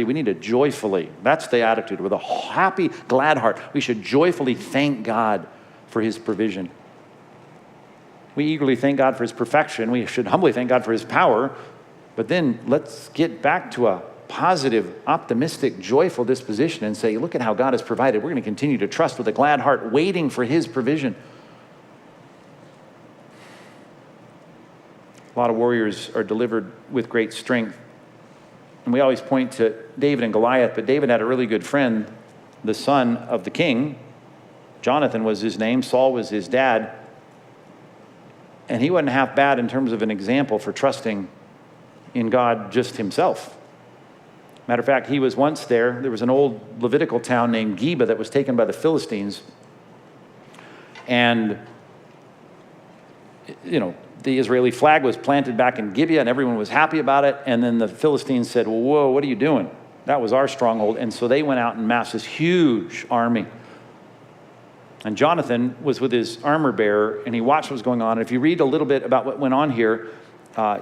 We need to joyfully, that's the attitude, with a happy, glad heart. We should joyfully thank God for his provision. We eagerly thank God for his perfection. We should humbly thank God for his power. But then let's get back to a positive, optimistic, joyful disposition and say, look at how God has provided. We're going to continue to trust with a glad heart, waiting for his provision. A lot of warriors are delivered with great strength. And we always point to David and Goliath, but David had a really good friend, the son of the king. Jonathan was his name. Saul was his dad. And he wasn't half bad in terms of an example for trusting in God just himself. Matter of fact, he was once there. There was an old Levitical town named Geba that was taken by the Philistines. And, the Israeli flag was planted back in Gibeah, and everyone was happy about it. And then the Philistines said, well, whoa, what are you doing? That was our stronghold. And so they went out and massed this huge army. And Jonathan was with his armor bearer, and he watched what was going on. And if you read a little bit about what went on here,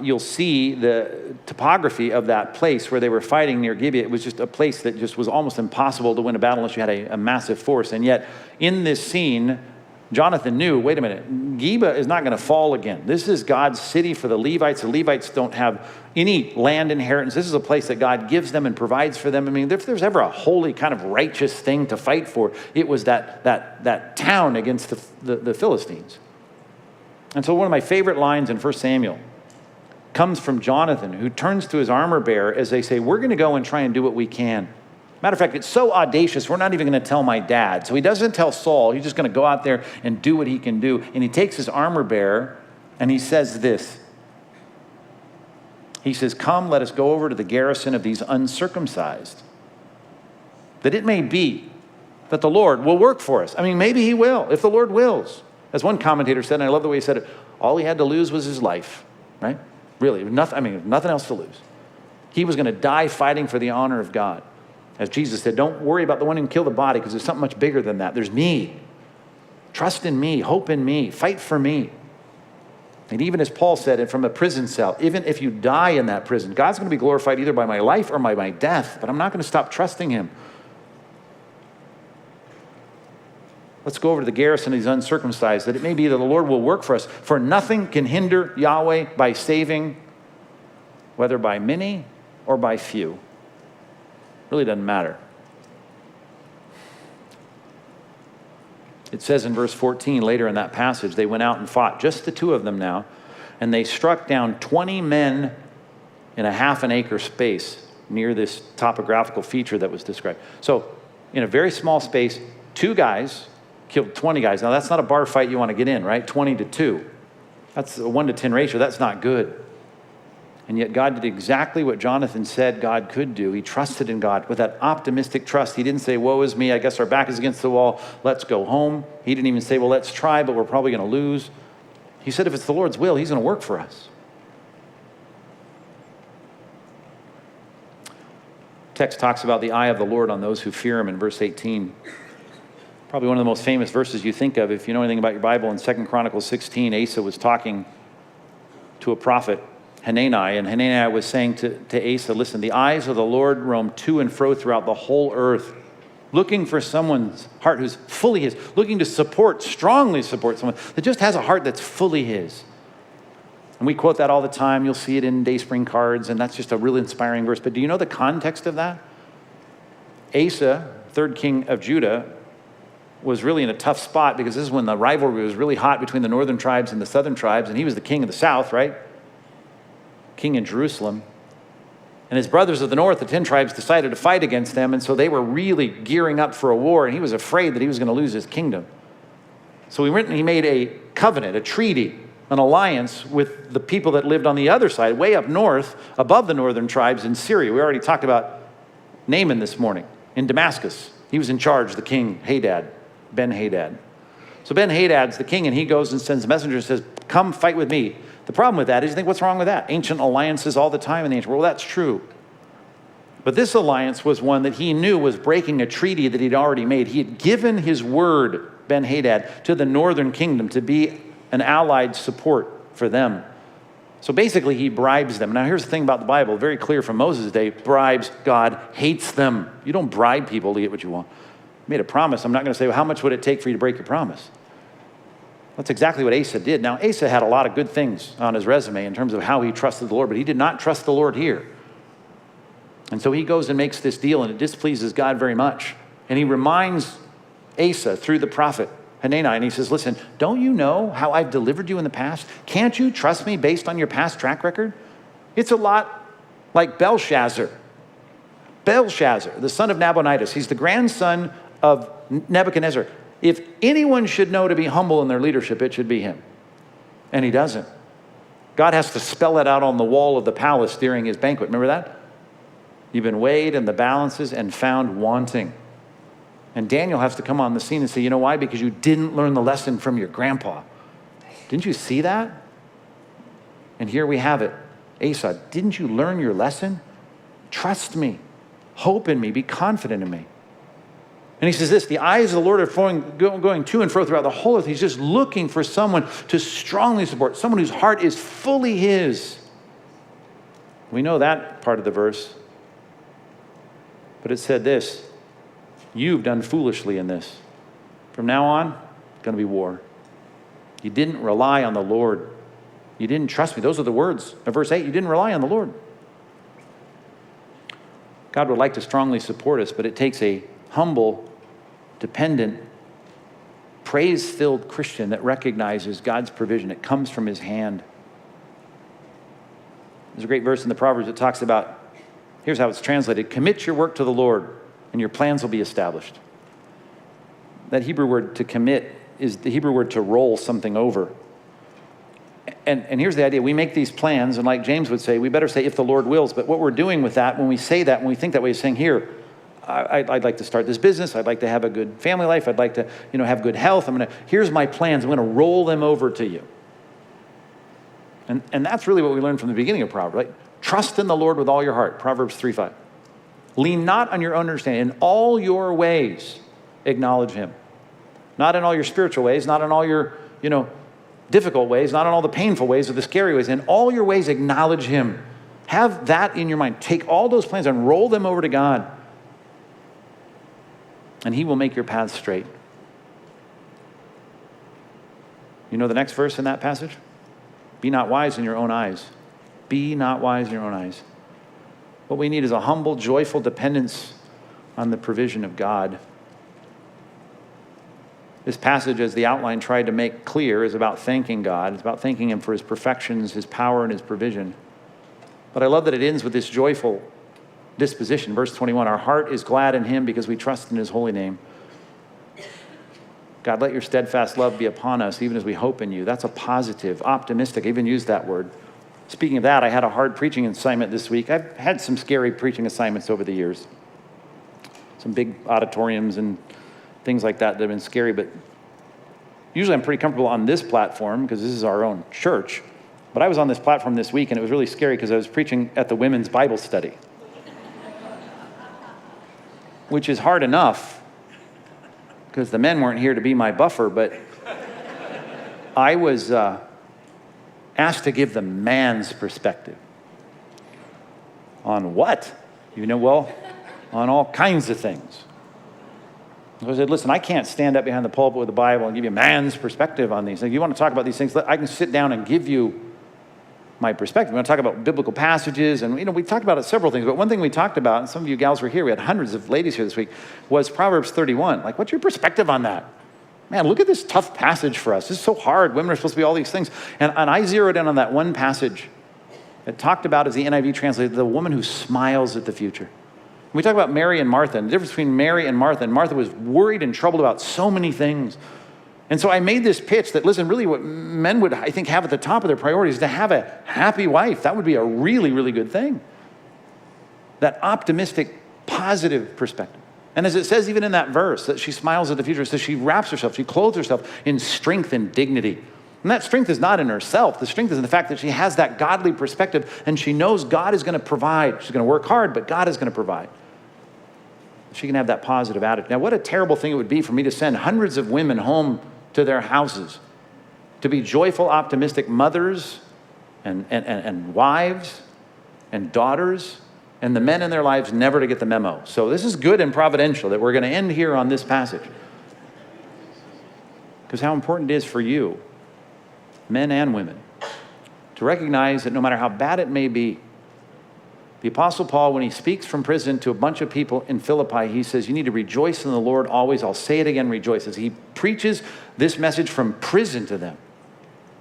you'll see the topography of that place where they were fighting near Gibeah. It was just a place that just was almost impossible to win a battle unless you had a massive force. And yet, in this scene, Jonathan knew, wait a minute, Geba is not going to fall again. This is God's city for the Levites. The Levites don't have any land inheritance. This is a place that God gives them and provides for them. I mean, if there's ever a holy kind of righteous thing to fight for, it was that town against the Philistines. And so one of my favorite lines in 1 Samuel comes from Jonathan, who turns to his armor bearer as they say, we're going to go and try and do what we can. Matter of fact, it's so audacious, we're not even going to tell my dad. So he doesn't tell Saul. He's just going to go out there and do what he can do. And he takes his armor bearer and he says this. He says, come, let us go over to the garrison of these uncircumcised, that it may be that the Lord will work for us. I mean, maybe he will, if the Lord wills. As one commentator said, and I love the way he said it, all he had to lose was his life, right? Really, nothing else to lose. He was going to die fighting for the honor of God. As Jesus said, don't worry about the one who can kill the body, because there's something much bigger than that. There's me. Trust in me. Hope in me. Fight for me. And even as Paul said, and from a prison cell, even if you die in that prison, God's going to be glorified either by my life or by my death, but I'm not going to stop trusting him. Let's go over to the garrison of these uncircumcised, that it may be that the Lord will work for us. For nothing can hinder Yahweh by saving, whether by many or by few. Really doesn't matter. It says in verse 14, later in that passage, they went out and fought, just the two of them now, and they struck down 20 men in a half an acre space near this topographical feature that was described. So in a very small space, 2 guys killed 20 guys. Now that's not a bar fight you want to get in, right? 20 to 2. That's a 1 to 10 ratio. That's not good. And yet God did exactly what Jonathan said God could do. He trusted in God with that optimistic trust. He didn't say, woe is me, I guess our back is against the wall, let's go home. He didn't even say, well, let's try, but we're probably going to lose. He said, if it's the Lord's will, he's going to work for us. Text talks about the eye of the Lord on those who fear him in verse 18. Probably one of the most famous verses you think of if you know anything about your Bible. In 2 Chronicles 16, Asa was talking to a prophet, Hanani, and Hanani was saying to Asa, listen, the eyes of the Lord roam to and fro throughout the whole earth, looking for someone's heart who's fully his, looking to strongly support someone that just has a heart that's fully his. And we quote that all the time. You'll see it in Dayspring cards, and that's just a really inspiring verse. But do you know the context of that? Asa, third king of Judah, was really in a tough spot because this is when the rivalry was really hot between the northern tribes and the southern tribes, and he was the king of the south, right? King in Jerusalem. And his brothers of the north, the 10 tribes, decided to fight against them, and so they were really gearing up for a war, and he was afraid that he was going to lose his kingdom. So he made a covenant, a treaty, an alliance with the people that lived on the other side, way up north, above the northern tribes in Syria. We already talked about Naaman this morning in Damascus. He was in charge, the king, Ben-Hadad. So Ben-Hadad's the king, and he goes and sends a messenger and says, come fight with me. The problem with that is you think, what's wrong with that? Ancient alliances all the time in the ancient world. Well, that's true. But this alliance was one that he knew was breaking a treaty that he'd already made. He had given his word, Ben-Hadad, to the northern kingdom to be an allied support for them. So basically, he bribes them. Now, here's the thing about the Bible, very clear from Moses' day, bribes, God hates them. You don't bribe people to get what you want. You made a promise. I'm not going to say, well, how much would it take for you to break your promise? That's exactly what Asa did. Now, Asa had a lot of good things on his resume in terms of how he trusted the Lord, but he did not trust the Lord here. And so he goes and makes this deal, and it displeases God very much. And he reminds Asa through the prophet Hanani, and he says, listen, don't you know how I've delivered you in the past? Can't you trust me based on your past track record? It's a lot like Belshazzar. Belshazzar, the son of Nabonidus, he's the grandson of Nebuchadnezzar. If anyone should know to be humble in their leadership, it should be him. And he doesn't. God has to spell it out on the wall of the palace during his banquet. Remember that? You've been weighed in the balances and found wanting. And Daniel has to come on the scene and say, you know why? Because you didn't learn the lesson from your grandpa. Didn't you see that? And here we have it. Asa, didn't you learn your lesson? Trust me. Hope in me. Be confident in me. And he says this, the eyes of the Lord are going to and fro throughout the whole earth. He's just looking for someone to strongly support, someone whose heart is fully his. We know that part of the verse. But it said this, you've done foolishly in this. From now on, it's going to be war. You didn't rely on the Lord. You didn't trust me. Those are the words of verse 8. You didn't rely on the Lord. God would like to strongly support us, but it takes a humble, dependent, praise-filled Christian that recognizes God's provision. It comes from his hand. There's a great verse in the Proverbs that talks about, here's how it's translated, commit your work to the Lord and your plans will be established. That Hebrew word to commit is the Hebrew word to roll something over. And here's the idea. We make these plans, and like James would say, we better say if the Lord wills. But what we're doing with that, when we say that, when we think that way, is saying, here, I'd like to start this business. I'd like to have a good family life. I'd like to, have good health. Here's my plans. I'm going to roll them over to you. And that's really what we learned from the beginning of Proverbs, right? Trust in the Lord with all your heart, Proverbs 3:5. Lean not on your own understanding. In all your ways, acknowledge him. Not in all your spiritual ways, not in all your, difficult ways, not in all the painful ways or the scary ways. In all your ways, acknowledge him. Have that in your mind. Take all those plans and roll them over to God. And he will make your paths straight. You know the next verse in that passage? Be not wise in your own eyes. Be not wise in your own eyes. What we need is a humble, joyful dependence on the provision of God. This passage, as the outline tried to make clear, is about thanking God. It's about thanking him for his perfections, his power, and his provision. But I love that it ends with this joyful disposition. Verse 21, our heart is glad in him because we trust in his holy name. God, let your steadfast love be upon us, even as we hope in you. That's a positive, optimistic. I even used that word. Speaking of that, I had a hard preaching assignment this week. I've had some scary preaching assignments over the years. Some big auditoriums and things like that have been scary, but usually I'm pretty comfortable on this platform because this is our own church. But I was on this platform this week and it was really scary because I was preaching at the women's Bible study, which is hard enough because the men weren't here to be my buffer, but I was asked to give the man's perspective. On what? On all kinds of things. So I said, listen, I can't stand up behind the pulpit with the Bible and give you a man's perspective on these things. If you want to talk about these things, I can sit down and give you my perspective. We want to talk about biblical passages, and we talked about several things, but one thing we talked about, and some of you gals were here, we had hundreds of ladies here this week, was Proverbs 31. Like, what's your perspective on that? Man, look at this tough passage for us. This is so hard. Women are supposed to be all these things. And I zeroed in on that one passage that talked about, as the NIV translated, the woman who smiles at the future. We talk about Mary and Martha, and the difference between Mary and Martha was worried and troubled about so many things. And so I made this pitch that, listen, really what men would, I think, have at the top of their priorities is to have a happy wife. That would be a really, really good thing. That optimistic, positive perspective. And as it says even in that verse, that she smiles at the future, it says she wraps herself, she clothes herself in strength and dignity. And that strength is not in herself. The strength is in the fact that she has that godly perspective and she knows God is going to provide. She's going to work hard, but God is going to provide. She can have that positive attitude. Now, what a terrible thing it would be for me to send hundreds of women home to their houses to be joyful, optimistic mothers and wives and daughters and the men in their lives never to get the memo. So this is good and providential that we're going to end here on this passage. Because how important it is for you, men and women, to recognize that no matter how bad it may be, the Apostle Paul, when he speaks from prison to a bunch of people in Philippi, he says, you need to rejoice in the Lord always. I'll say it again, rejoice. As he preaches this message from prison to them,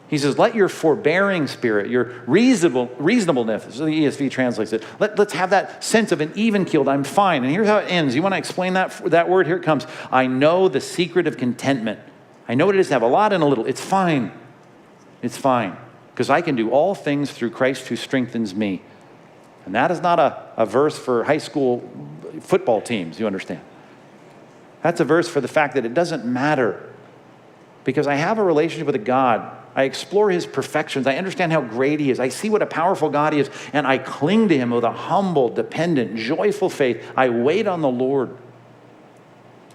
he says, let your forbearing spirit, your reasonableness, as the ESV translates it, let's have that sense of an even keeled, I'm fine. And here's how it ends. You want to explain that word? Here it comes. I know the secret of contentment. I know what it is to have a lot and a little. It's fine. It's fine. Because I can do all things through Christ who strengthens me. And that is not a verse for high school football teams, you understand. That's a verse for the fact that it doesn't matter. Because I have a relationship with a God. I explore his perfections. I understand how great he is. I see what a powerful God he is. And I cling to him with a humble, dependent, joyful faith. I wait on the Lord.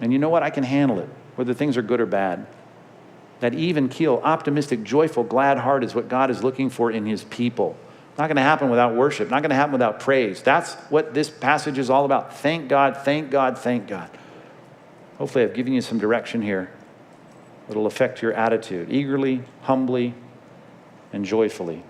And you know what? I can handle it, whether things are good or bad. That even keel, optimistic, joyful, glad heart is what God is looking for in his people. Not going to happen without worship. Not going to happen without praise. That's what this passage is all about. Thank God, thank God, thank God. Hopefully I've given you some direction here. It'll affect your attitude eagerly, humbly, and joyfully.